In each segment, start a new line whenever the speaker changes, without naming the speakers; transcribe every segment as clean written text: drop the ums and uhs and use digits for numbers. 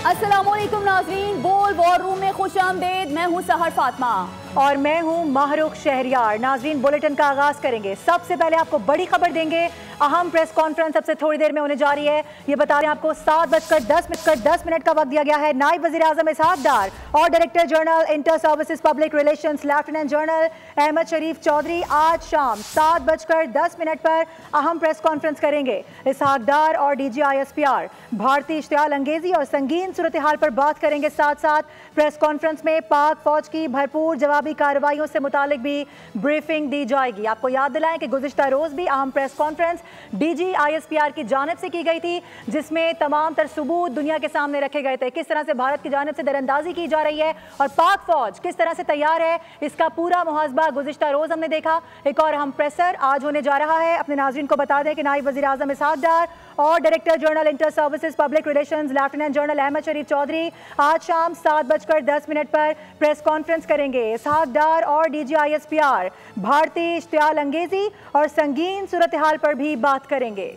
अस्सलामुअलैकुम नाज़रीन, बोल वॉर रूम में खुश आमदेद। मैं हूँ सहर फातिमा
और मैं हूँ माहरूख शहरियार। नाज़रीन, बुलेटिन का आगाज करेंगे। सबसे पहले आपको बड़ी खबर देंगे। अहम प्रेस कॉन्फ्रेंस सबसे थोड़ी देर में होने जा रही है। ये बता रहे हैं आपको 7:10 का वक्त दिया गया है। नायब वज़ीर आज़म इसहाक डार और director general inter services public relations lieutenant general Ahmed Sharif Chaudhry आज शाम 7:10 पर अहम प्रेस कॉन्फ्रेंस करेंगे। इसहाक डार और DGISPR भारतीय इश्तियाल अंगेजी और संगीन सूरत हाल पर बात करेंगे। साथ साथ प्रेस कॉन्फ्रेंस में पाक फौज की भरपूर जवाबी कार्रवाइयों से मुतालिक भी ब्रीफिंग दी जाएगी। आपको याद दिलाएं कि गुज़िश्ता रोज़ भी अहम प्रेस कॉन्फ्रेंस DGISPR की जानिब से की गई थी, जिसमें तमाम तर सबूत दुनिया के सामने रखे गए थे। किस तरह से भारत की जानिब से दरअंदाजी की जा रही है और पाक फौज किस तरह से तैयार है, इसका पूरा मुहासबा गुज़िश्ता रोज़ हमने देखा। एक और अहम प्रेसर आज होने जा रहा है। अपने नाज़रीन को बता दें कि नायब वज़ीर आज़म इसहाक डार और director general inter services public relations lieutenant general Ahmed Sharif Chaudhry आज शाम 7:10 पर प्रेस कॉन्फ्रेंस करेंगे। इसहाक डार और DGISPR भारतीय इश्तियाल अंगेजी और संगीन सूरत हाल पर भी बात करेंगे।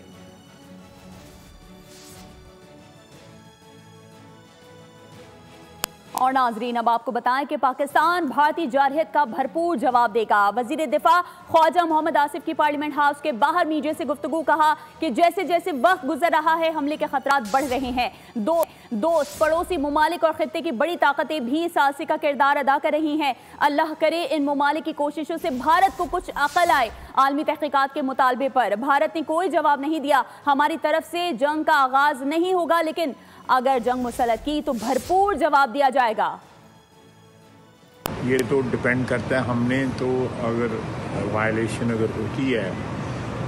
और नाजरीन, अब आपको बताएं कि पाकिस्तान भारतीय जारहियत का भरपूर जवाब देगा। वजीर दिफा ख्वाजा मोहम्मद आसिफ की पार्लियामेंट हाउस के बाहर मीडिया से गुफ्तगू कहा कि जैसे जैसे वक्त गुजर रहा है हमले के खतरात बढ़ रहे हैं। दोस्त पड़ोसी ममालिक और खित्ते की बड़ी ताकतें भी साहसी का किरदार अदा कर रही हैं। अल्लाह करे इन ममालिक की कोशिशों से भारत को कुछ अकल आए। आलमी तहकीकात के मुतालबे पर भारत ने कोई जवाब नहीं दिया। हमारी तरफ से जंग का आगाज नहीं होगा, लेकिन अगर जंग मुसल्लत की तो भरपूर जवाब दिया जाएगा।
ये तो डिपेंड करता है, हमने तो अगर वायलेशन अगर होती है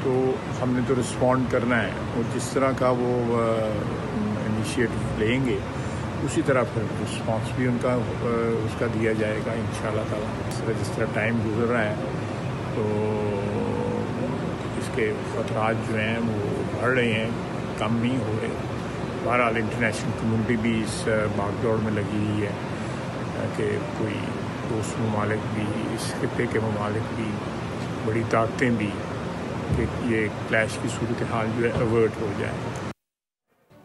तो हमने तो रिस्पॉन्ड करना है और जिस तरह का वो इनिशिएटिव लेंगे उसी तरह फिर रिस्पॉन्स भी उनका उसका दिया जाएगा इंशाल्लाह ताला। जिस तरह टाइम गुजर रहा है तो इसके खतरात जो हैं वो बढ़ रहे हैं, कम नहीं हो रहे। बहरहाल इंटरनेशनल कम्युनिटी भी इस भागदौड़ में लगी हुई है कि कोई दोस्त ममालिक भी, इस खित्ते के ममालिक भी, बड़ी ताकतें भी, कि ये क्लैश की सूरत हाल जो है अवर्ट हो जाए।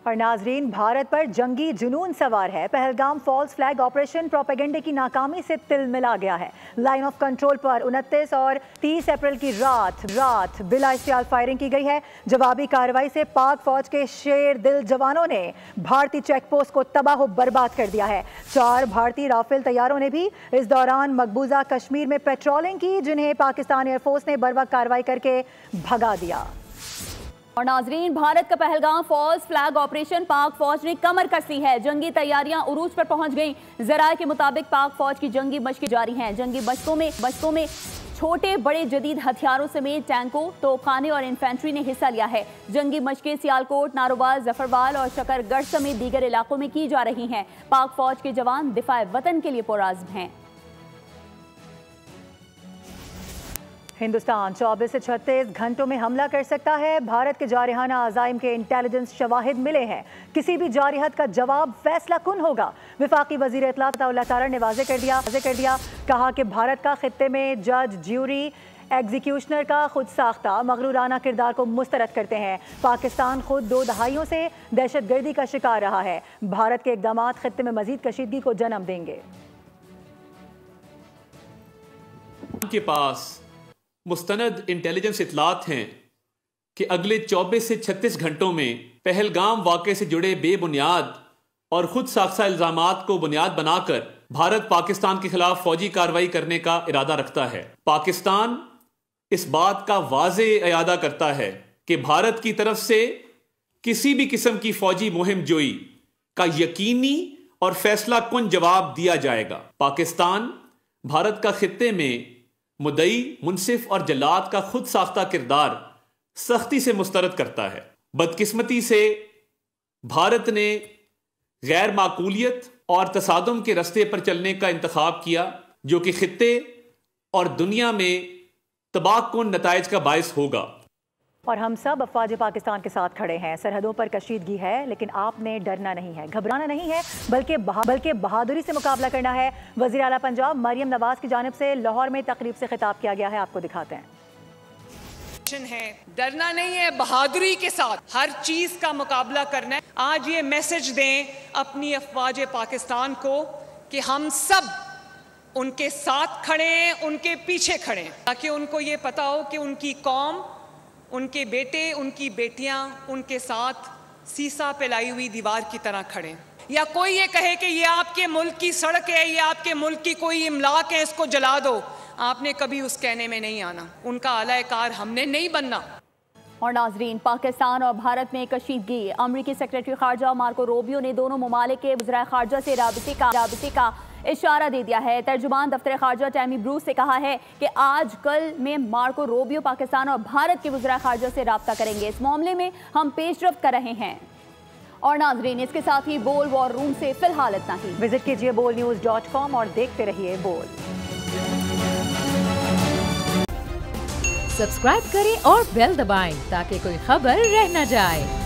और नाजरीन, भारत पर जंगी जुनून सवार है। पहलगाम फॉल्स फ्लैग ऑपरेशन प्रोपेगेंडे की नाकामी से तिल मिला गया है। लाइन ऑफ कंट्रोल पर 29 और 30 अप्रैल की रात बिला इश्तियाल फायरिंग की गई है। जवाबी कार्रवाई से पाक फौज के शेर दिल जवानों ने भारतीय चेक पोस्ट को तबाह बर्बाद कर दिया है। 4 भारतीय राफेल तैयारों ने भी इस दौरान मकबूजा कश्मीर में पेट्रोलिंग की, जिन्हें पाकिस्तान एयरफोर्स ने बर्वक्त कार्रवाई करके भगा दिया।
और नाजरीन, भारत का पहलगाम फॉल्स फ्लैग ऑपरेशन पाक फौज ने कमर कसी है। जंगी तैयारियां उरूज पर पहुंच गई। जराये के मुताबिक पाक फौज की जंगी मशकें जारी हैं। जंगी मशकों में छोटे बड़े जदीद हथियारों समेत टैंकों, तोपखाने और इन्फेंट्री ने हिस्सा लिया है। जंगी मशकें सियालकोट, नारोवाल, जफरवाल और शकरगढ़ समेत दीगर इलाकों में की जा रही हैं। पाक फौज के जवान दिफाए वतन के लिए पुरआज़्म हैं।
हिंदुस्तान 24 से 36 घंटों में हमला कर सकता है। भारत के जारहाना अज़ाइम के इंटेलिजेंस शवाहिद मिले हैं। किसी भी जारहत का जवाब फैसला कुन होगा। वफाकी वज़ीर इत्तलात अताउल्लाह तारड़ ने वाज़े कर दिया, कहा कि भारत का खित्ते में जज, ज्यूरी, एग्जीक्यूशनर का खुद साख्ता मगरूराना किरदार को मुस्तरद करते हैं। पाकिस्तान खुद 2 दहाइयों से दहशतगर्दी का शिकार रहा है। भारत के इक़दाम खित्ते में मज़ीद कशीदगी को जन्म देंगे।
के पास मुस्तनद इंटेलिजेंस इतलात हैं कि अगले 24 से 36 घंटों में पहलगाम वाक़े से जुड़े बेबुनियाद और खुद साख्ता इल्ज़ामात को बुनियाद बनाकर भारत पाकिस्तान के खिलाफ फौजी कार्रवाई करने का इरादा रखता है। पाकिस्तान इस बात का वाज़े इयादा करता है कि भारत की तरफ से किसी भी किस्म की फौजी मुहिम जोई का यकीनी और फैसला कुन जवाब दिया जाएगा। पाकिस्तान भारत का खित्ते में मुद्दई, मुनसिफ और जल्लाद का खुद साख्ता किरदार सख्ती से मुस्तरद करता है। बदकिस्मती से भारत ने गैर माकूलियत और तसादुम के रस्ते पर चलने का इंतखाब किया, जो कि खित्ते और दुनिया में तबाहकुन नताइज का बायस होगा।
और हम सब अफवाज पाकिस्तान के साथ खड़े हैं। सरहदों पर कशीदगी है, लेकिन आपने डरना नहीं है, घबराना नहीं है, बल्कि बहादुरी से मुकाबला करना है। वज़ीर आला पंजाब मरियम नवाज की जानिब से लाहौर में तकरीब से खिताब किया गया है। आपको दिखाते हैं।
मिशन है, डरना नहीं है, बहादुरी के साथ हर चीज का मुकाबला करना है। आज ये मैसेज दें अपनी अफवाज पाकिस्तान को कि हम सब उनके साथ खड़े हैं, उनके पीछे खड़े हैं, ताकि उनको ये पता हो कि उनकी कौम, उनके बेटे, उनकी बेटियां उनके साथ सीसा पिलाई हुई दीवार की तरह खड़े हैं। या कोई ये कहे कि ये आपके मुल्क की सड़क है, ये आपके मुल्क की कोई इमलाक है, इसको जला दो, आपने कभी उस कहने में नहीं आना। उनका आलाकार हमने नहीं बनना।
और नाजरीन, पाकिस्तान और भारत में कशीदगी। अमरीकी सेक्रेटरी खारजा मार्को रूबियो ने दोनों ममालिक के वज़ीर खारजा से राबते का इशारा दे दिया है। तर्जुमान दफ्तर खारजा टैमी ब्रूस से कहा है कि आज कल में मार्को रूबियो पाकिस्तान और भारत के वज़ीर खारजा से राब्ता करेंगे। इस मामले में हम पेशरफ्त कर रहे हैं। और नाजरीन, इसके साथ ही बोल वॉर रूम से फिलहाल इतना ही।
विजिट कीजिए bolnews.com और देखते रहिए बोल।
सब्सक्राइब करें और बेल दबाएं ताकि कोई खबर रह न जाए।